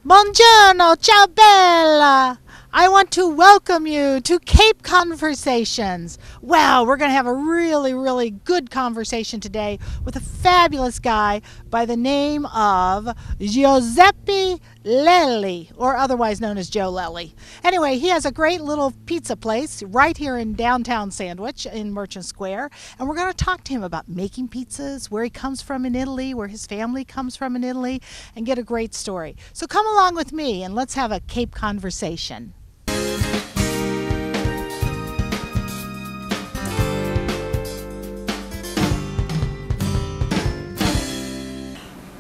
Buongiorno, ciao bella. I want to welcome you to Cape Conversations. Well, we're going to have a really good conversation today with a fabulous guy by the name of Giuseppe Lelli, or otherwise known as Joe Lelli. Anyway, he has a great little pizza place right here in downtown Sandwich in Merchant Square, and we're going to talk to him about making pizzas, where he comes from in Italy, where his family comes from in Italy, and get a great story. So come along with me and let's have a Cape conversation.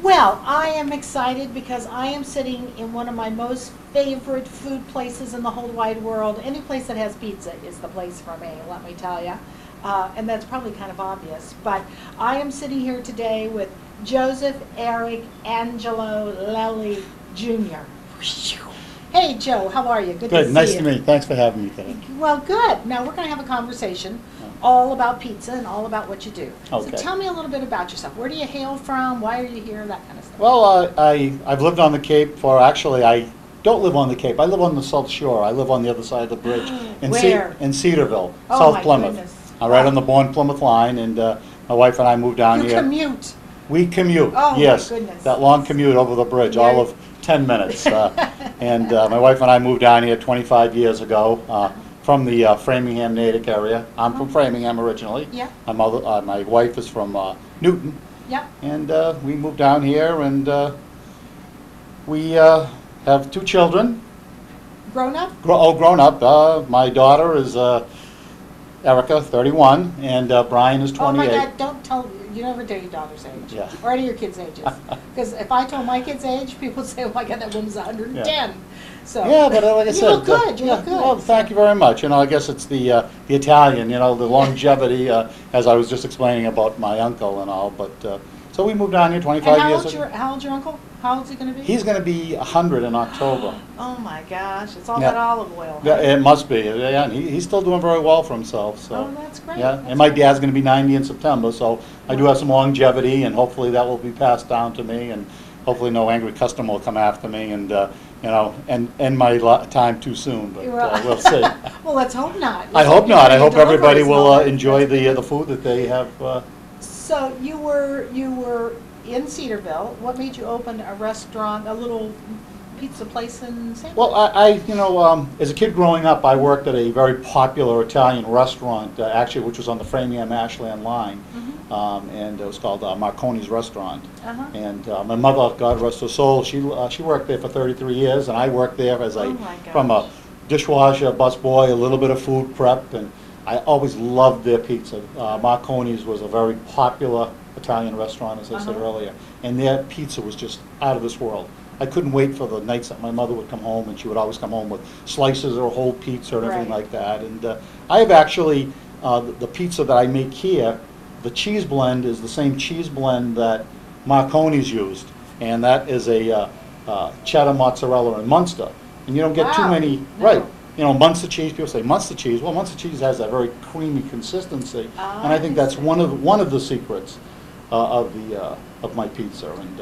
Well, I am excited because I am sitting in one of my most favorite food places in the whole wide world. Any place that has pizza is the place for me, let me tell you. And that's probably kind of obvious. But I am sitting here today with Joseph Eric Angelo Lelli Jr. Hey, Joe, how are you? Good to see you. Nice to meet you. Thanks for having me today. Well, good. Now we're going to have a conversation all about pizza and all about what you do. Okay. So tell me a little bit about yourself. Where do you hail from? Why are you here? That kind of stuff. Well, I've lived on the Cape for, actually, I don't live on the Cape. I live on the South Shore. I live on the other side of the bridge. Where? In Cedarville, Oh, South my Plymouth. goodness. Right on the Bourne-Plymouth line, and my wife and I moved down You here. commute. We commute, Oh, my yes. goodness. That long commute over the bridge, all of 10 minutes. And my wife and I moved down here 25 years ago. From the Framingham, Natick area. I'm from Framingham originally. Yeah. My wife is from Newton. Yep. And we moved down here, and we have 2 children. Grown up? Grown up. My daughter is Erica, 31, and Brian is 28. Oh my God, don't tell, you never tell your daughter's age. Yeah. Or any of your kids' ages. Because if I told my kid's age, people would say, oh my God, that woman's 110. Yeah. So, Yeah, but like I said, you look good, you look good. Well, thank you very much. I guess it's the Italian, the longevity, as I was just explaining about my uncle and all. But so we moved down here 25 and years ago. how old's your uncle? How old's he going to be? He's going to be 100 in October. Oh my gosh, it's all Yeah. that olive oil. Yeah, it must be. Yeah, and he's still doing very well for himself. So. Oh, that's great. Yeah, That's and my great. dad's going to be 90 in September, so I do have some longevity, and hopefully that will be passed down to me, and hopefully no angry customer will come after me, and end my time too soon. But we'll see. Well, let's hope not. I hope not. I hope Deliveries everybody and will all that. enjoy the food that they have. So you were in Cedarville. What made you open a restaurant, a little pizza place in Sandwich? Well, as a kid growing up, I worked at a very popular Italian restaurant, actually, which was on the Framingham-Ashland line, and it was called Marconi's Restaurant. And my mother, God rest her soul, she worked there for 33 years, and I worked there as from a dishwasher, busboy, a little bit of food prep, and I always loved their pizza. Marconi's was a very popular Italian restaurant, as I said earlier, and their pizza was just out of this world. I couldn't wait for the nights that my mother would come home, and she would always come home with slices or whole pizza and everything like that. And I have actually, the pizza that I make here, the cheese blend is the same cheese blend that Marconi's used, and that is a cheddar, mozzarella, and Munster. And you don't get too many, right? Munster cheese, people say Munster cheese. Well, Munster cheese has that very creamy consistency, and I think that's one of the secrets of my pizza. And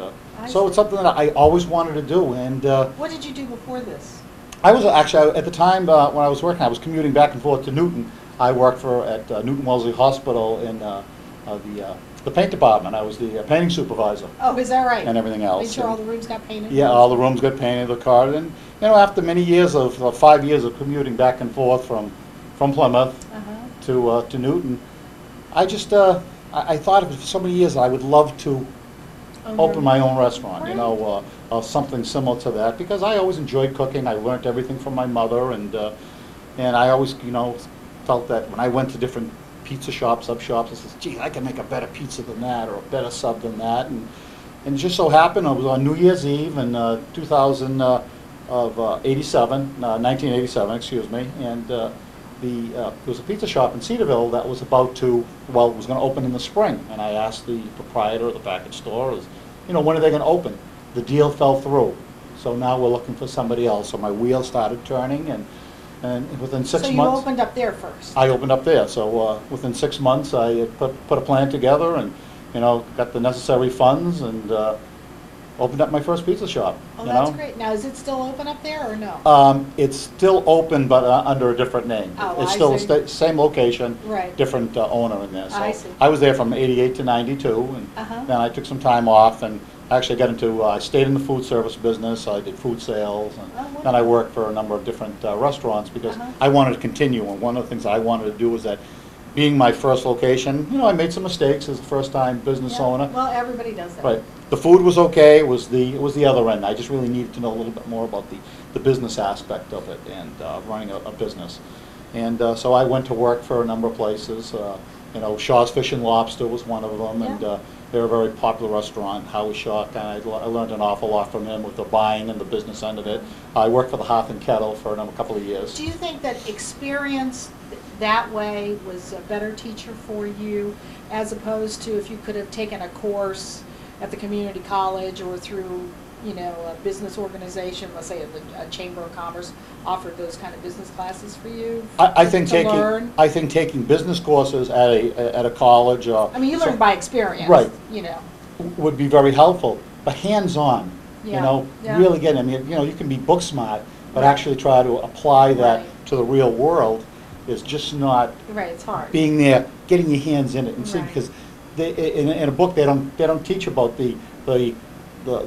so it's something that I always wanted to do. And what did you do before this? I was actually, at the time when I was working, I was commuting back and forth to Newton. I worked at Newton Wellesley Hospital in the paint department. I was the painting supervisor. Oh, is that right? And everything else. Made sure all the rooms got painted? Yeah, all the rooms got painted, the card. And, after many years of 5 years of commuting back and forth from Plymouth to Newton, I just, I thought for so many years I would love to open my own restaurant, something similar to that, because I always enjoyed cooking. I learned everything from my mother, and I always, felt that when I went to different pizza shops, sub shops, I said, gee, I can make a better pizza than that, or a better sub than that. And it just so happened, it was on New Year's Eve in 1987, excuse me, and there was a pizza shop in Cedarville that was about to, it was going to open in the spring. And I asked the proprietor of the package store, when are they going to open? The deal fell through. So now we're looking for somebody else. So my wheels started turning, and within 6 months... So you opened up there first? I opened up there. So within 6 months, I put a plan together and, got the necessary funds, and opened up my first pizza shop. Oh, you that's know? great. Now, is it still open up there or no? It's still open, but under a different name. Oh, It's I still see. the same location, Right. different owner in there. So I see. I was there from '88 to '92, and Uh-huh. then I took some time off and actually got into. I stayed in the food service business. I did food sales, and Oh, wonderful. then I worked for a number of different restaurants because Uh-huh. I wanted to continue. And one of the things I wanted to do was that, being my first location, I made some mistakes as a first-time business Yeah. owner. Well, everybody does that. Right. The food was okay. It was the other end. I just really needed to know a little bit more about the business aspect of it and running a business. And so I went to work for a number of places. Shaw's Fish and Lobster was one of them, and Yeah. they're a very popular restaurant. Howie Shaw, I learned an awful lot from him with the buying and the business end of it. I worked for the Hearth and Kettle for a couple of years. Do you think that experience that way was a better teacher for you, as opposed to if you could have taken a course at the community college or through, a business organization, let's say a Chamber of Commerce offered those kind of business classes for you I think to learn? taking business courses at a college or I mean, you learn by experience. Right. Would would be very helpful, but hands-on, Yeah. Yeah. really getting, you can be book smart, but Right. actually try to apply that Right. to the real world is just not Right, it's hard. being there, getting your hands in it and see, Right. because in a book, they don't teach about the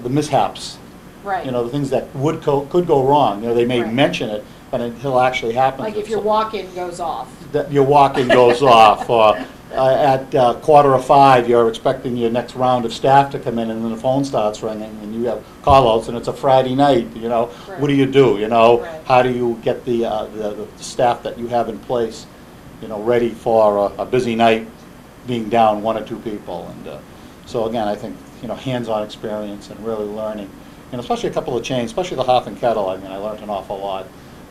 mishaps, Right. the things that could go wrong. They may Right. mention it, but until it actually happens. Like if it's your walk-in goes off. that your walk-in goes off, or at 4:45, you're expecting your next round of staff to come in, and then the phone starts ringing, and you have call-outs, and it's a Friday night, Right. what do you do, Right. How do you get the staff that you have in place, ready for a busy night, being down one or two people, and so again, I think, hands-on experience and really learning, and especially a couple of chains, especially the Hearth and Kettle, I learned an awful lot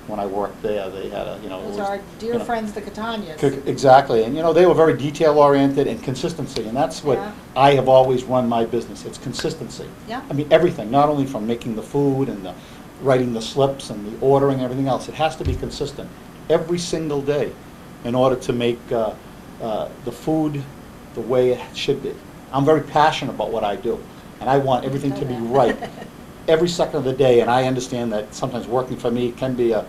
when I worked there. They had it Those was, are our dear friends, the Catanias. Exactly, and they were very detail-oriented and consistency, and that's what Yeah. I have always run my business. It's consistency. Yeah. Everything, not only from making the food and the writing the slips and the ordering and everything else. It has to be consistent every single day in order to make the food the way it should be. I'm very passionate about what I do, and I want everything to be right every second of the day, and I understand that sometimes working for me can be a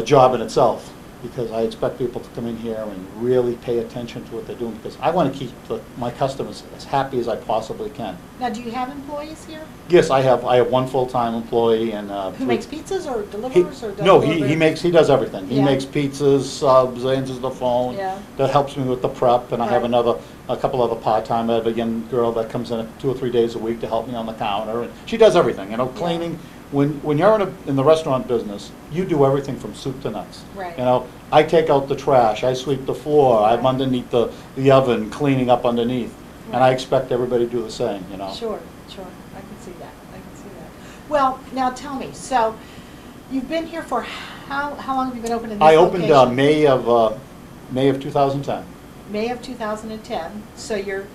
job in itself, because I expect people to come in here and really pay attention to what they're doing, because I want to keep my customers as happy as I possibly can. Now, do you have employees here? Yes, I have one full-time employee, and Who makes pizzas or delivers or does no, delivery? he does everything. He Yeah. makes pizzas, subs, answers the phone. Yeah. That helps me with the prep, and I have Right. a couple other part-time. I have a young girl that comes in 2 or 3 days a week to help me on the counter, and she does everything. Cleaning. When you're in the restaurant business, you do everything from soup to nuts. Right. I take out the trash, I sweep the floor, I'm Right. underneath the oven, cleaning up underneath, and I Right. expect everybody to do the same. Sure, I can see that, Well, now tell me, so you've been here for how long have you been open in this I opened location? May of 2010. May of 2010, so you're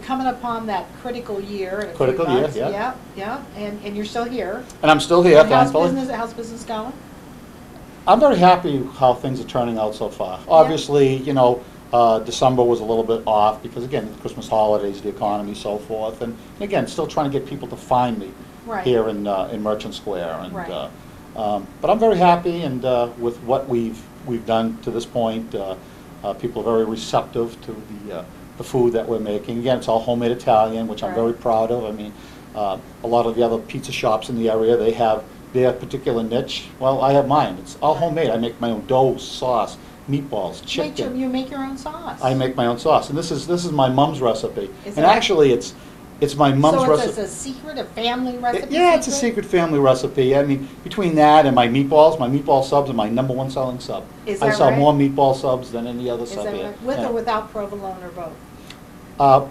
coming upon that critical year in a few Critical year, months. yeah. Yeah, and you're still here. And I'm still here, And thankfully. how's business going? I'm very happy how things are turning out so far. Obviously, December was a little bit off because, again, the Christmas holidays, the economy, so forth. And again, still trying to get people to find me Right. here in Merchant Square. And, Right. but I'm very happy, and with what we've done to this point. People are very receptive to the food that we're making. Again, it's all homemade Italian, which I'm Right. very proud of. A lot of the other pizza shops in the area, they have their particular niche. Well, I have mine. It's all Right. homemade. I make my own dough, sauce, meatballs, chicken. You make your own sauce. I make my own sauce, and this is my mom's recipe. Is And that- actually, it's my mom's So recipe. it's a secret, a family recipe? Yeah, it's a secret family recipe. Between that and my meatball subs are my #1 selling sub. Is I that sell right? more meatball subs than any other Is sub that here. right? With Yeah. or without provolone or both?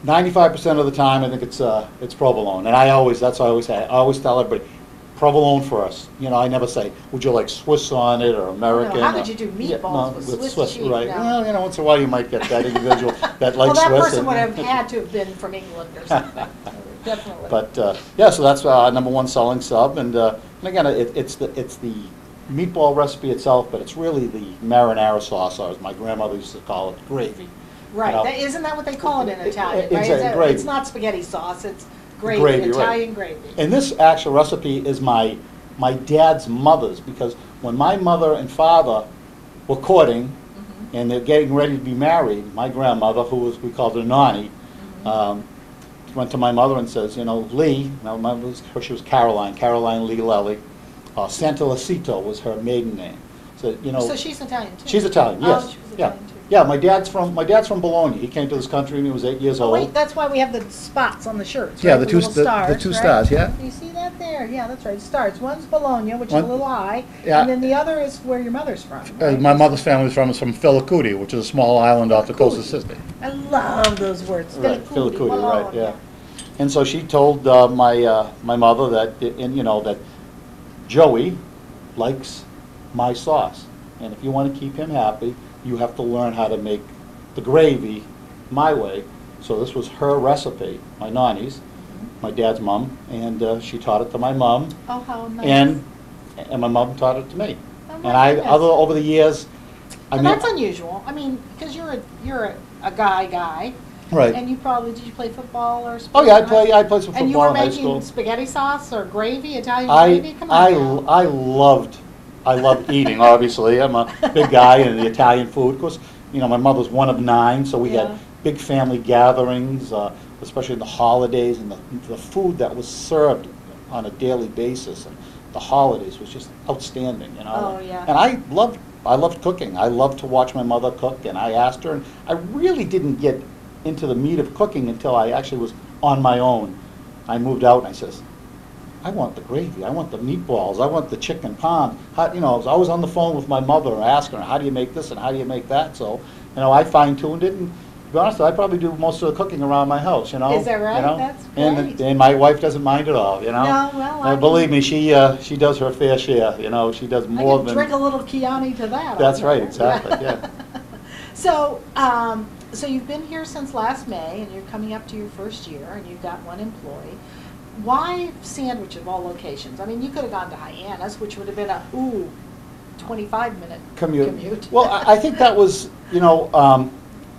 95% of the time, I think it's provolone, and that's what I always say. I always tell everybody, provolone for us. I never say, would you like Swiss on it or American? how or- could you do Yeah, meatballs with Swiss cheese? Right. No. Well, once in a while you might get that individual that Well, likes that Swiss. person and- would have had to have been from England or something. Definitely. But yeah, so that's #1 selling sub, and again, it's the meatball recipe itself, but it's really the marinara sauce, or as my grandmother used to call it, gravy. Right, you know. isn't that what they call it in Italian, right? Exactly, gravy. It's not spaghetti sauce, it's Gravy, Gravy, right. Italian gravy. And this actual recipe is my dad's mother's, because when my mother and father were courting and they're getting ready to be married, my grandmother, who was, we called her Nani, went to my mother and says, you know, Lee, she was Caroline Lee Lelly, Santalacito was her maiden name. So, you know, So she's Italian too? she's Italian, Oh, yes. she was Yeah. Italian too. Yeah, my dad's from Bologna. He came to this country when he was 8 years Oh, old. wait, that's why we have the spots on the shirts, Yeah, right? the two little stars, the two right? stars, yeah. You see that there? Yeah, that's right, stars. One's Bologna, which is One- a little high, Yeah. and then the other is where your mother's from, right? My mother's family is from Filicudi, which is a small island off the coast of Sicily. I love those words. Right, Filicudi, right, Bologna. yeah. And so she told my mother that, and you know, that Joey likes my sauce, and if you want to keep him happy, you have to learn how to make the gravy my way. So this was her recipe, my Nani's, my dad's mom, and she taught it to my mom, Oh, how nice. and my mom taught it to me. Oh, And my goodness. over the years, I But mean, that's unusual. I mean, because you're a guy, right. and you probably, did you play football or sports? Oh yeah, in high I played some And you football were in high school. making spaghetti sauce or gravy, Italian gravy? Come on now. I loved eating, obviously. I'm a big guy in the Italian food. Of course, you know, my mother's one of 9, so we Yeah. had big family gatherings, especially in the holidays, and the food that was served on a daily basis and the holidays was just outstanding, you know. Oh, yeah. And I loved cooking. I loved to watch my mother cook, and I asked her, and I really didn't get into the meat of cooking until I actually was on my own. I moved out and I says, I want the gravy, I want the meatballs, I want the chicken parm. You know, I was always on the phone with my mother asking her, how do you make this and how do you make that? So, you know, I fine-tuned it, and to be honest, I probably do most of the cooking around my house, you know. Is that right? You know? That's And, great. and my wife doesn't mind at all, you know. No, well, Believe me, she does her fair share, you know, she does I more can than. drink a little Chianti to that. That's I'll right, tell you. exactly, yeah. So, so you've been here since last May, and you're coming up to your first year, and you've got one employee. Why Sandwich of all locations? I mean, you could have gone to Hyannis, which would have been a 25-minute commute. Well, I think that was, you know,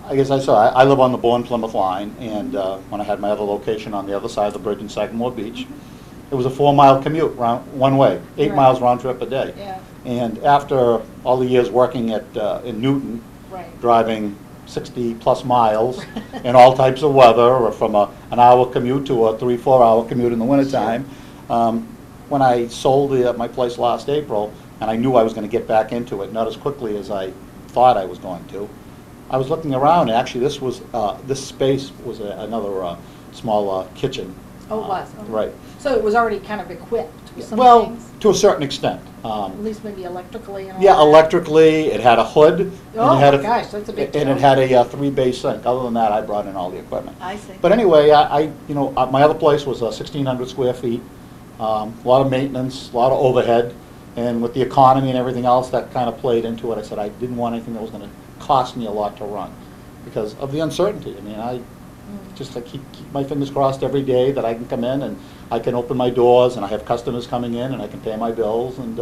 I guess I live on the Bourne-Plymouth line, and when I had my other location on the other side of the bridge in Sagamore Beach, it was a 4-mile commute one way, 8 Right. miles round trip a day. Yeah, And after all the years working in Newton, right. driving 60-plus miles in all types of weather, or from an hour commute to a 3-4 hour commute in the wintertime, when I sold my place last April, and I knew I was going to get back into it, not as quickly as I thought I was going to, I was looking around, and actually this space was another small kitchen. Oh, it was. Oh. Right. So it was already kind of equipped with some Well, things? to a certain extent. At least maybe electrically and all Yeah, that? electrically, it had a hood. and Oh, it had my gosh, that's a big deal. And it had a 3-bay sink. Other than that, I brought in all the equipment. I see. But anyway, you know, my other place was 1,600 square feet, a lot of maintenance, a lot of overhead, and with the economy and everything else, that kind of played into it. I said I didn't want anything that was going to cost me a lot to run because of the uncertainty. I mean, I keep my fingers crossed every day that I can come in and I can open my doors and I have customers coming in and I can pay my bills, and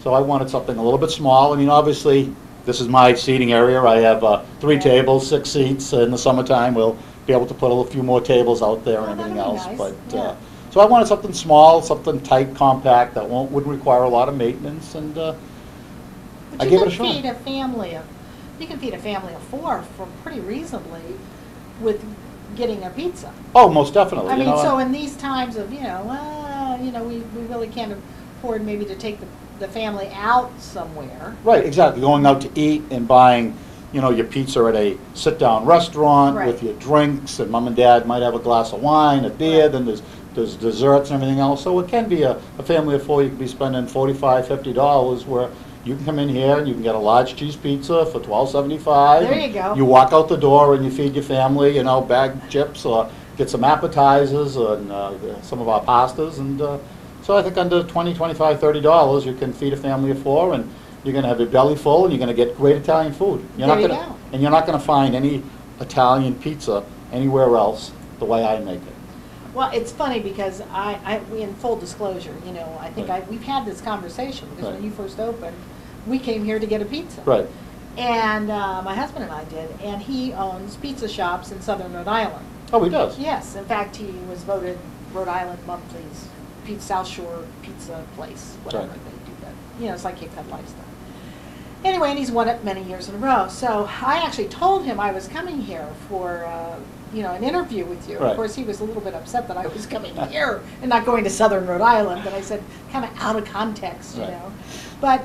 so I wanted something a little bit small. I mean, obviously, this is my seating area. I have 3 tables, 6 seats. In the summertime, we'll be able to put a few more tables out there and Oh, everything that'd be else. nice. But Yeah. so I wanted something small, something tight, compact that wouldn't require a lot of maintenance, and But I you gave it can a shot. feed a family of, you can feed a family of 4 for pretty reasonably with getting a pizza. Oh, most definitely. I you mean, know, so in these times of, we really can't afford maybe to take the family out somewhere. right, exactly. Going out to eat and buying, you know, your pizza at a sit-down restaurant Right. with your drinks, and mom and dad might have a glass of wine, a beer, Right. then there's desserts and everything else. So it can be a family of 4. You could be spending $45, $50, where you can come in here and you can get a large cheese pizza for $12.75. There you go. You walk out the door and you feed your family, you know, bag chips, or get some appetizers and some of our pastas, and so I think under $20, $25, $30 you can feed a family of 4, and you're going to have your belly full, and you're going to get great Italian food. There you go. And you're not going to find any Italian pizza anywhere else the way I make it. Well, it's funny because we, in full disclosure, I think Right. we've had this conversation because Right. when you first opened, we came here to get a pizza. Right. And my husband and I did, and he owns pizza shops in southern Rhode Island. Oh, he does? Yes, in fact, he was voted Rhode Island Monthly's South Shore Pizza Place, whatever Right. they do that. You know, it's like Cape Cod Lifestyle. Anyway, and he's won it many years in a row. So I actually told him I was coming here for, an interview with you. Right. Of course, he was a little bit upset that I was coming here and not going to Southern Rhode Island, but I said, kind of out of context, you Right. know. But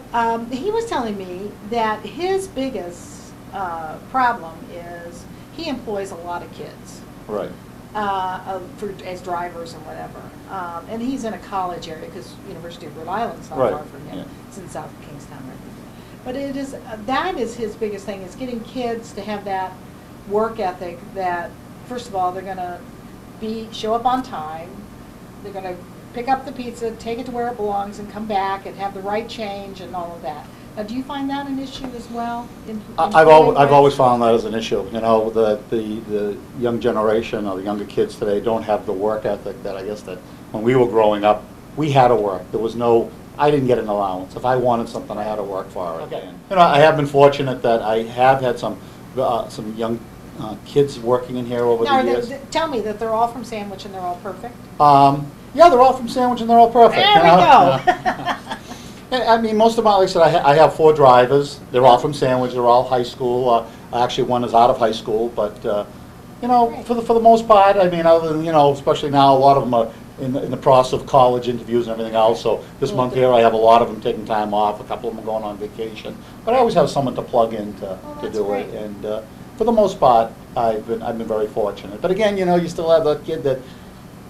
he was telling me that his biggest problem is he employs a lot of kids. Right. As drivers and whatever. And he's in a college area because University of Rhode Island's not Right, far from him. yeah. It's in South Kingstown, right? But it is that is his biggest thing, is getting kids to have that work ethic that, first of all, they're going to show up on time. They're going to pick up the pizza, take it to where it belongs, and come back and have the right change and all of that. Now, do you find that an issue as well? I've always found that as an issue. You know, the young generation or the younger kids today don't have the work ethic that I guess that when we were growing up, we had to work. There was no, I didn't get an allowance. If I wanted something, I had to work for it. Okay. And, I have been fortunate that I have had some young kids working in here over Now, the years. tell me that they're all from Sandwich and they're all perfect. Yeah, they're all from Sandwich and they're all perfect. There we go. I mean, most of my, like I said, I have 4 drivers. They're all from Sandwich. They're all high school. Actually, one is out of high school, but Great. for the most part, I mean, other than especially now, a lot of them are in the process of college interviews and everything else. So this Cool. month here, I have a lot of them taking time off. A couple of them are going on vacation, but I always have someone to plug in to that's do great. it. And for the most part, I've been very fortunate. But again, you still have the kid that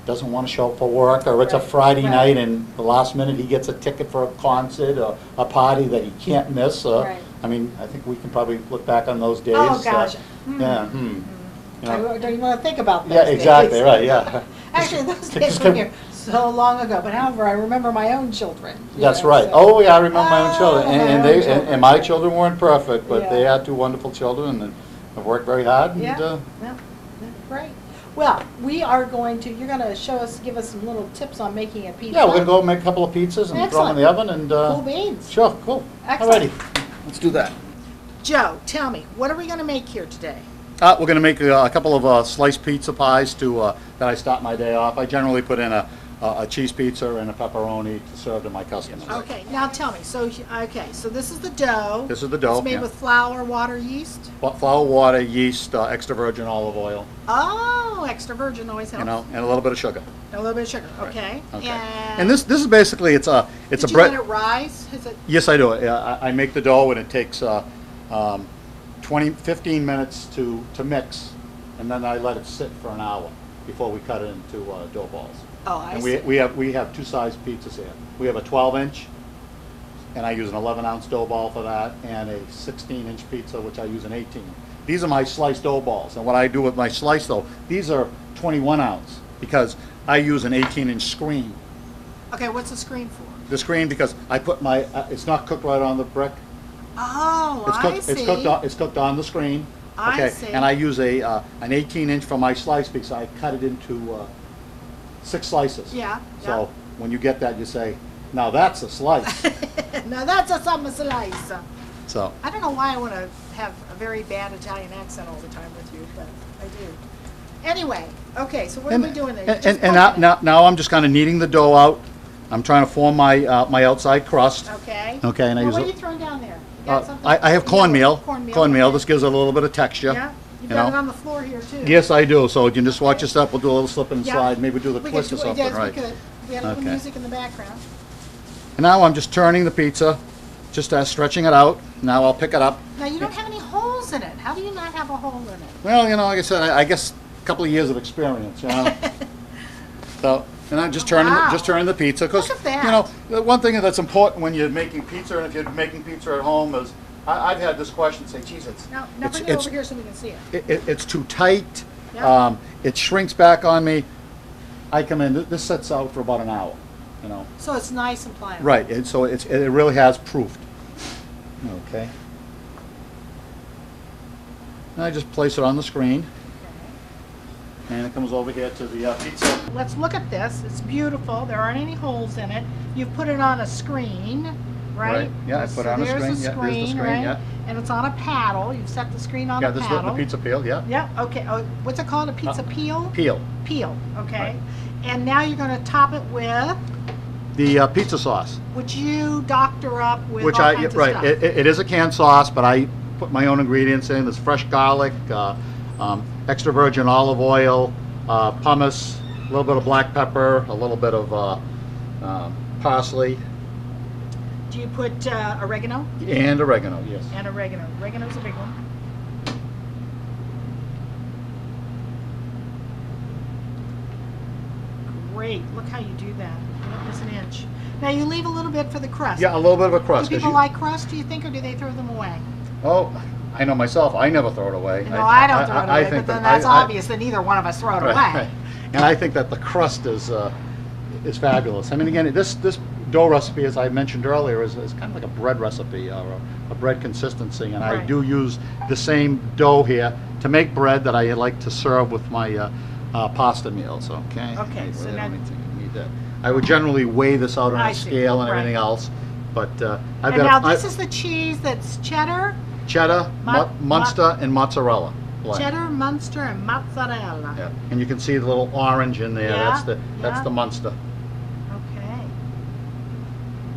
doesn't want to show up for work, or it's a Right, Friday right. night and the last minute he gets a ticket for a concert or a party that he can't miss. Right. I mean, I think we can probably look back on those days. Oh, gosh. Yeah. I don't even want to think about those Yeah, exactly, days. right, yeah. Actually, those days Just were come- here so long ago, but however, I remember my own children. That's know, right. so- Oh, yeah, I remember my own children. Oh, And, my and own they children. and my children weren't perfect, but they Yeah. had 2 wonderful children and have worked very hard. And, Yeah, yeah, great. Well, you're going to give us some little tips on making a pizza. yeah, we're going to go make a couple of pizzas and throw them in the oven. And Cool beans. Sure, cool. Excellent. Alrighty, let's do that. Joe, tell me, what are we going to make here today? We're going to make a couple of sliced pizza pies that I start my day off. I generally put in a cheese pizza and a pepperoni to serve to my customers. Okay, now tell me. So this is the dough. This is the dough. It's made with flour, water, yeast. Flour, water, yeast, extra virgin olive oil, Oh, extra virgin always helps. and a little bit of sugar. A little bit of sugar. Okay. Okay. And, And this is basically it's a did you bread. let it rise? Is it? Yes, I do. I make the dough and it takes 15 minutes to mix, and then I let it sit for an hour before we cut it into dough balls. Oh, I And see. we have 2 size pizzas here. We have a 12-inch, and I use an 11-ounce dough ball for that, and a 16-inch pizza, which I use an 18. These are my sliced dough balls, and what I do with my slice though, these are 21-ounce because I use an 18-inch screen. Okay, what's the screen for? The screen because I put my it's not cooked right on the brick. Oh, It's cooked. I see. It's cooked on the screen. I Okay, see. and I use an 18-inch for my slice because I cut it into 6 slices. Yeah, So when you get that, you say, "Now that's a slice." Now that's a summer slice. So I don't know why I want to have a very bad Italian accent all the time with you, but I do. Anyway, okay, so what are we doing there? and now I'm just kind of kneading the dough out. I'm trying to form my my outside crust. Okay. Okay, and I Well, use what are a- you throwing down there? You got something? I have cornmeal. Cornmeal. This gives it a little bit of texture. Yeah. You've you got know. it on the floor here too. Yes, I do. So you can just watch your step. We'll do a little slip and Yeah. slide. Maybe do the We twist could or do- something, yes, right? we could. We had a little Okay. music in the background. And now I'm just turning the pizza, just stretching it out. Now I'll pick it up. Now you don't have any holes in it. How do you not have a hole in it? Well, like I said, I guess a couple of years of experience, So, and I'm just turning, Wow. the pizza because Look at that. the one thing that's important when you're making pizza, and if you're making pizza at home, is I've had this question say, "Geez, Now bring it over here so we can see it. it's too tight. Yeah. It shrinks back on me." I come in. This sets out for about an hour. So it's nice and pliable. Right. And so it really has proofed. Okay. And I just place it on the screen. And it comes over here to the pizza. Let's look at this. It's beautiful. There aren't any holes in it. You've put it on a screen, right? Right. Yeah, I put it on a there's screen. the Yeah, there's the screen, right? yeah. And it's on a paddle. You've set the screen on Yeah, a this is paddle. the pizza peel, yeah. Yeah, okay. Oh, what's it called? A pizza peel? Peel. Peel, okay. Right. And now you're going to top it with, The pizza sauce, which you doctor up with which all kinds of right, stuff. it is a canned sauce, but I put my own ingredients in. There's fresh garlic, extra virgin olive oil, pumice, a little bit of black pepper, a little bit of parsley, Do you put oregano? and oregano. Yes. And oregano. Oregano's a big one. Great. Look how you do that. You don't miss an inch. Now you leave a little bit for the crust. Yeah, a little bit of a crust. Do 'cause people you- like crust, do you think, or do they throw them away? Oh, I know myself. I never throw it away. No, I don't throw it away, think but then that- that's obvious that neither one of us throw it away. Right. And I think that the crust is fabulous. I mean, again, this dough recipe, as I mentioned earlier, is kind of like a bread recipe or a bread consistency. And I Right. do use the same dough here to make bread that I like to serve with my pasta meals. Okay. Okay, so now- I would generally weigh this out on I a see, scale and right. everything else, but I've And now got this is the cheese that's cheddar, cheddar, Munster, and mozzarella. blend. cheddar, Munster, and mozzarella. Yeah, and you can see the little orange in there. Yeah, That's yeah. the Munster. Okay.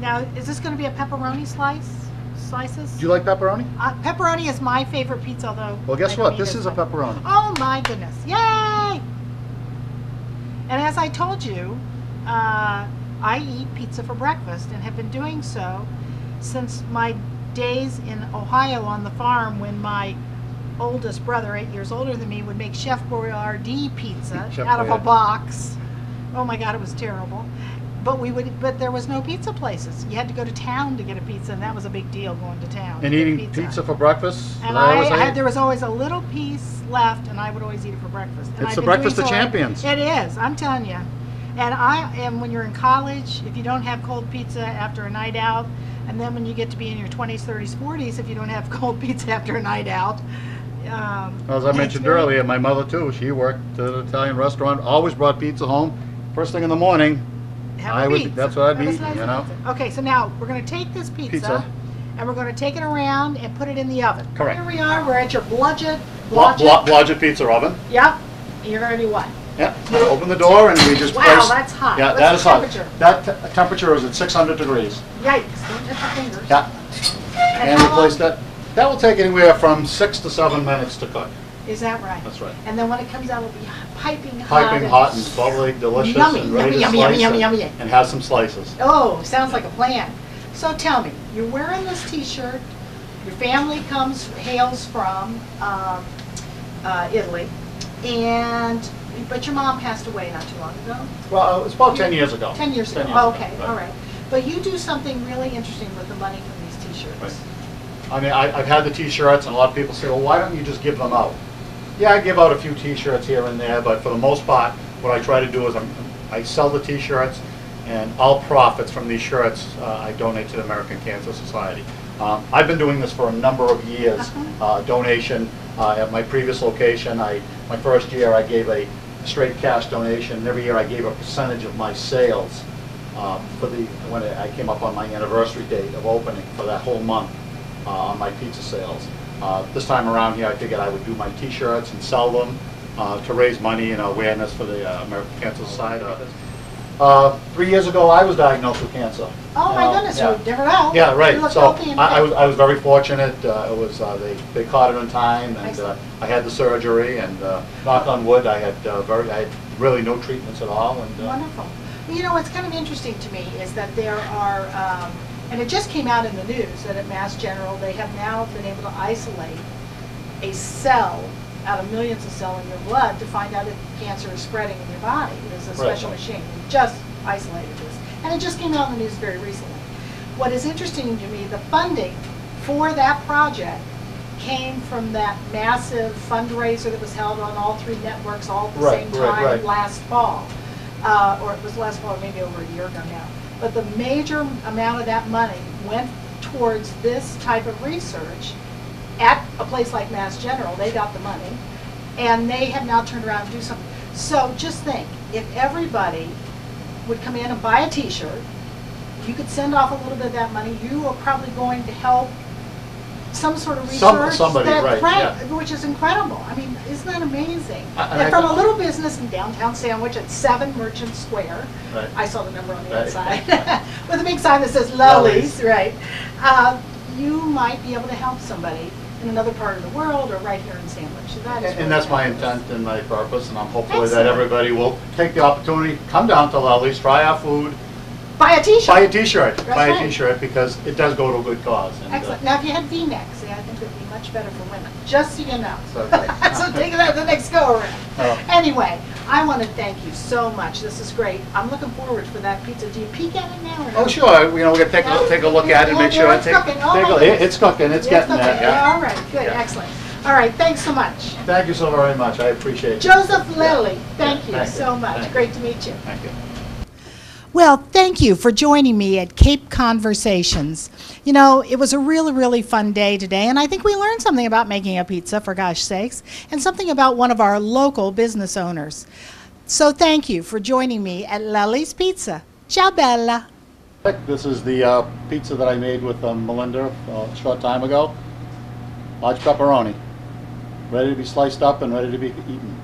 Now, is this going to be a pepperoni slices? Do you like pepperoni? Pepperoni is my favorite pizza, though. Well, guess I don't what? eat This it, is a but- pepperoni. Oh my goodness! Yay! And as I told you, I eat pizza for breakfast and have been doing so since my days in Ohio on the farm, when my oldest brother, 8 years older than me, would make Chef Boyardee pizza Chef out of a Boyardee. box. Oh my God, it was terrible. But there was no pizza places. You had to go to town to get a pizza, and that was a big deal, going to town. And to get eating pizza for breakfast? And that always ate? there was always a little piece left, and I would always eat it for breakfast. And It's I've the been breakfast doing of so- champions. It is, I'm telling you. And when you're in college, if you don't have cold pizza after a night out, and then when you get to be in your 20s, 30s, 40s, if you don't have cold pizza after a night out. As I mentioned earlier, my mother too, she worked at an Italian restaurant, always brought pizza home. First thing in the morning, that's what I'd be eating, you know? Okay, so now we're going to take this pizza, and we're going to take it around and put it in the oven. Correct. Here we are, we're at your Blodgett. Blodgett pizza oven. Yep. And you're going to do what? Yeah, open the door and we just Wow, place. that's hot. Yeah, What's that the is hot. temperature? That temperature is at 600 degrees. Yikes, don't touch your fingers. Yeah. And how we place long- that. That will take anywhere from 6 to 7 minutes to cook. Is that right? That's right. And then when it comes out, it'll be piping hot. Piping hot and bubbly, delicious, Yummy, and ready to yummy, slice yummy, and, yummy. and have some slices. Oh, sounds like a plan. So tell me, you're wearing this T-shirt. Your family hails from Italy, but your mom passed away not too long ago. Well, it's about 10 years ago. 10 years ago. 10 years ago, Okay, right. all right. But you do something really interesting with the money from these T-shirts. Right. I mean, I've had the T-shirts, and a lot of people say, well, why don't you just give them out? Yeah, I give out a few T-shirts here and there, but for the most part, what I try to do is I sell the T-shirts, and all profits from these shirts I donate to the American Cancer Society. I've been doing this for a number of years, donation. At my previous location, my first year I gave a straight cash donation, and every year I gave a percentage of my sales when I came up on my anniversary date of opening for that whole month on my pizza sales. This time around here, I figured I would do my T-shirts and sell them to raise money and awareness for the American Cancer Society. 3 years ago, I was diagnosed with cancer. Oh my goodness, yeah. you never know. Yeah, right. You look So healthy and I fit. was very fortunate. They caught it in time, and Excellent. I had the surgery. And knock on wood, I had really no treatments at all. And Wonderful. Well, you know, what's kind of interesting to me is that there are, and it just came out in the news that at Mass General they have now been able to isolate a cell out of millions of cells in your blood to find out if cancer is spreading in your body. There's a special machine. We just isolated this. And it just came out in the news very recently. What is interesting to me, the funding for that project came from that massive fundraiser that was held on all three networks all at the same time last fall. Or it was last fall, maybe over a year ago now. But the major amount of that money went towards this type of research at a place like Mass General. They got the money, and they have now turned around and do something. So just think, if everybody would come in and buy a T-shirt, you could send off a little bit of that money. You are probably going to help some sort of research. Somebody, right, yeah. Which is incredible. I mean, isn't that amazing? And from a little business in downtown Sandwich at 7 Merchant Square, right. I saw the number on the Right. outside, with a big sign that says Lully's, right? You might be able to help somebody in another part of the world or right here in Sandwich. So that is And that's my intent and my purpose, and I'm hopeful that Excellent. everybody will take the opportunity, come down to Lully's, try our food, Buy a T-shirt. buy a T-shirt, That's buy right. a T-shirt, because it does go to a good cause. And, Excellent. Now, if you had V-necks, I think it would be much better for women, just so you know. Okay. So take it out the next go-around. Oh. Anyway, I want to thank you so much. This is great. I'm looking forward for that pizza. Do you peek at it now or no? Oh, sure, we're gonna take a look at it, make sure. It's cooking. Oh, my It's cooking, it's getting cooking. there, yeah. All right, good, Yeah. excellent. All right, thanks so much. Thank you so very much, I appreciate it. Joseph Lilly, Yeah. thank Yeah, you thank so you. much. Thank you. Great to meet you. Thank you. Well, thank you for joining me at Cape Conversations. You know, it was a really, really fun day today, and I think we learned something about making a pizza, for gosh sakes, and something about one of our local business owners. So thank you for joining me at Lully's Pizza. Ciao, Bella. This is the pizza that I made with Melinda a short time ago. Large pepperoni. Ready to be sliced up and ready to be eaten.